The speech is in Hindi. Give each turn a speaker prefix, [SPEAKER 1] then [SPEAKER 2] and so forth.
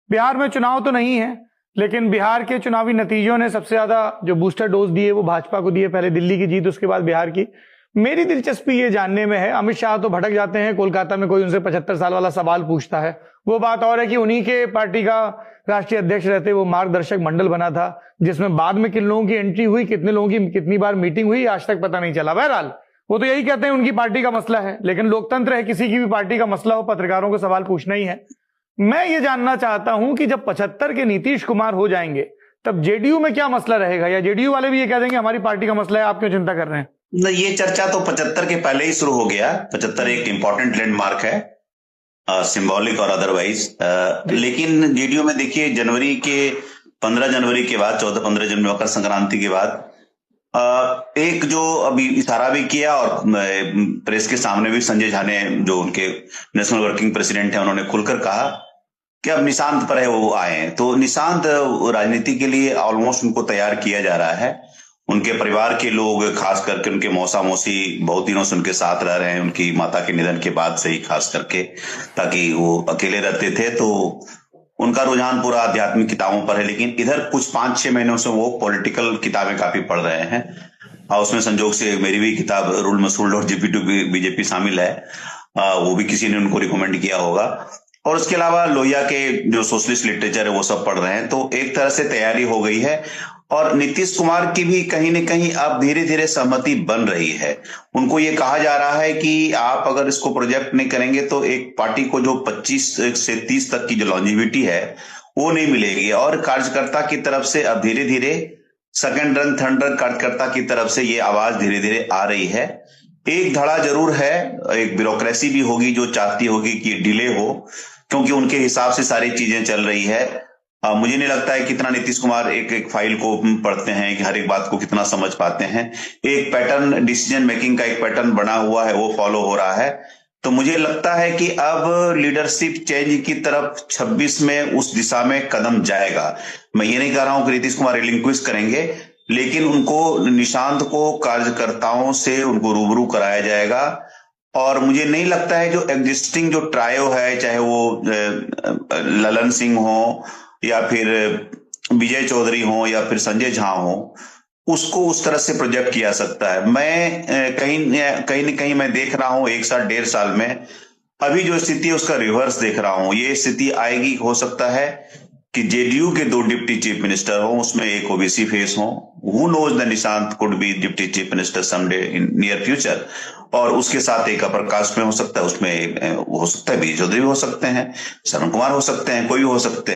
[SPEAKER 1] बिहार में चुनाव तो नहीं है, लेकिन बिहार के चुनावी नतीजों ने सबसे ज्यादा जो बूस्टर डोज दिए वो भाजपा को दिए। पहले दिल्ली की जीत, उसके बाद बिहार की। मेरी दिलचस्पी ये जानने में है, अमित शाह तो भटक जाते हैं, कोलकाता में कोई उनसे 75 साल वाला सवाल पूछता है। वो बात और है कि उन्हीं के पार्टी का राष्ट्रीय अध्यक्ष रहते वो मार्गदर्शक मंडल बना था, जिसमें बाद में किन लोगों की एंट्री हुई, कितने लोगों की कितनी बार मीटिंग हुई, आज तक पता नहीं चला। बहरहाल वो तो यही कहते हैं उनकी पार्टी का मसला है, लेकिन लोकतंत्र है, किसी की भी पार्टी का मसला हो पत्रकारों को सवाल पूछना ही है। मैं ये जानना चाहता हूं कि जब 75 के नीतीश कुमार हो जाएंगे तब जेडीयू में क्या मसला रहेगा, या जेडीयू वाले भी ये कह देंगे हमारी पार्टी का मसला है, आप क्यों चिंता कर रहे हैं?
[SPEAKER 2] न, ये चर्चा तो 75 के पहले ही शुरू हो गया। 75 एक इंपॉर्टेंट लैंडमार्क है, सिंबॉलिक और अदरवाइज। लेकिन जेडीयू में देखिए, जनवरी के 15 जनवरी के बाद, 14-15 जनवरी मकर संक्रांति के बाद एक जो अभी इशारा भी किया और प्रेस के सामने भी संजय झा ने, जो उनके नेशनल वर्किंग प्रेसिडेंट हैं, उन्होंने खुलकर कहा कि अब निशांत पर है वो आए। तो निशांत राजनीति के लिए ऑलमोस्ट उनको तैयार किया जा रहा है। उनके परिवार के लोग, खास करके उनके मौसा मौसी बहुत दिनों से उनके साथ रह रहे हैं, उनकी माता के निधन के बाद से ही खास करके, ताकि वो अकेले रहते थे। तो उनका रुझान पूरा आध्यात्मिक किताबों पर है, लेकिन इधर कुछ 5-6 महीनों से वो पॉलिटिकल किताबें काफी पढ़ रहे हैं। और उसमें संजोग से मेरी भी किताब रूल मसूल और जीपी टू बीजेपी शामिल है। वो भी किसी ने उनको रिकमेंड किया होगा। और उसके अलावा लोहिया के जो सोशलिस्ट लिटरेचर है वो सब पढ़ रहे हैं। तो एक तरह से तैयारी हो गई है। और नीतीश कुमार की भी कहीं न कहीं अब धीरे धीरे सहमति बन रही है। उनको ये कहा जा रहा है कि आप अगर इसको प्रोजेक्ट नहीं करेंगे तो एक पार्टी को जो 25 से 30 तक की जो लॉन्जिविटी है वो नहीं मिलेगी। और कार्यकर्ता की तरफ से अब धीरे धीरे सेकंड रन थर्ड रन कार्यकर्ता की तरफ से ये आवाज धीरे धीरे आ रही है। एक धड़ा जरूर है, एक ब्यूरोक्रेसी भी होगी जो चाहती होगी कि डिले हो, क्योंकि उनके हिसाब से सारी चीजें चल रही है। मुझे नहीं लगता है कितना नीतीश कुमार एक एक फाइल को पढ़ते हैं, कि हर एक बात को कितना समझ पाते हैं। एक पैटर्न, डिसीजन मेकिंग का एक पैटर्न बना हुआ है, वो फॉलो हो रहा है। तो मुझे लगता है कि अब लीडरशिप चेंज की तरफ 26 में उस दिशा में कदम जाएगा। मैं ये नहीं कह रहा हूं कि नीतीश कुमार रिलिंक्विश करेंगे, लेकिन उनको, निशांत को कार्यकर्ताओं से उनको रूबरू कराया जाएगा। और मुझे नहीं लगता है जो एग्जिस्टिंग जो ट्रायो है, चाहे वो ललन सिंह हो या फिर विजय चौधरी हो या फिर संजय झा हो, उसको उस तरह से प्रोजेक्ट किया सकता है। मैं कहीं न कहीं मैं देख रहा हूं 1 साल 1.5 साल में अभी जो स्थिति है उसका रिवर्स देख रहा हूं। ये स्थिति आएगी, हो सकता है कि जेडीयू के 2 डिप्टी चीफ मिनिस्टर हो, उसमें एक ओबीसी फेस हो। Who knows, the Nishant could be deputy chief minister someday in near future. और उसके साथ एक अपर कास्ट में हो सकता है, उसमें हो सकता है विजय चौधरी हो सकते हैं, शरण कुमार हो सकते हैं, कोई भी हो सकते हैं।